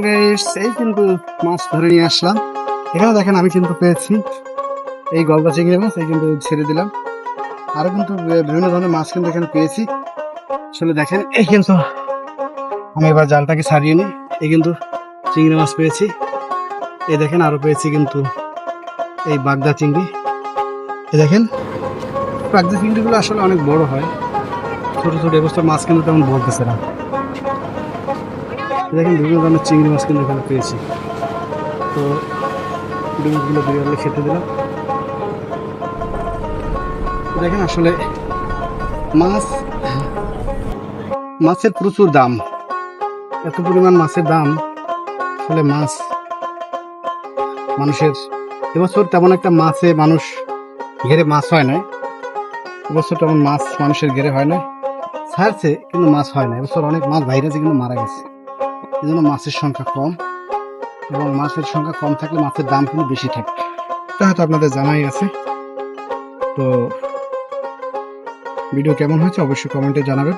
Guys এই কিন্তু মাছ ধরে নিয়ে আসলাম। এখানে দেখেন আমি কিন্তু পেয়েছি এই গলদা চিংড়ি মাছ, এই কিন্তু ছেড়ে দিলাম। আরো কিন্তু বিভিন্ন ধরনের মাছ কিন্তু এখানে পেয়েছি। আসলে দেখেন এই কিন্তু আমি এবার জালটাকে ছাড়িয়ে নিই। এই কিন্তু চিংড়ি মাছ পেয়েছি। এই দেখেন আরো পেয়েছি কিন্তু এই বাগদা চিংড়ি। এই দেখেন বাগদা চিংড়িগুলো আসলে অনেক বড় হয়, ছোট ছোট অবস্থার মাছ কিন্তু তেমন বলতেছে না। এই দেখেন বিভিন্ন ধরনের চিংড়ি মাছ কিন্তু এখানে পেয়েছি। তো ডিমগুলো বিরিয়ানি খেতে দিলাম। দেখেন আসলে মাছ মাছের প্রচুর দাম, এত পরিমাণ মাছের দাম। আসলে মাছ মানুষের এবছর তেমন একটা মানুষ ঘেরে মাছ হয় না। এবছর তেমন মাছ মানুষের ঘেরে হয় না, ছাড়ছে কিন্তু মাছ হয় না। এবছর অনেক মাছ ভাইরাসে কিন্তু মারা গেছে, এই জন্য মাছের সংখ্যা কম। এবং মাছের সংখ্যা কম থাকলে মাছের দাম কিন্তু বেশি থাকে, এটা হয়তো আপনাদের জানাই আছে। তো ভিডিও কেমন হয়েছে অবশ্যই কমেন্টে জানাবেন।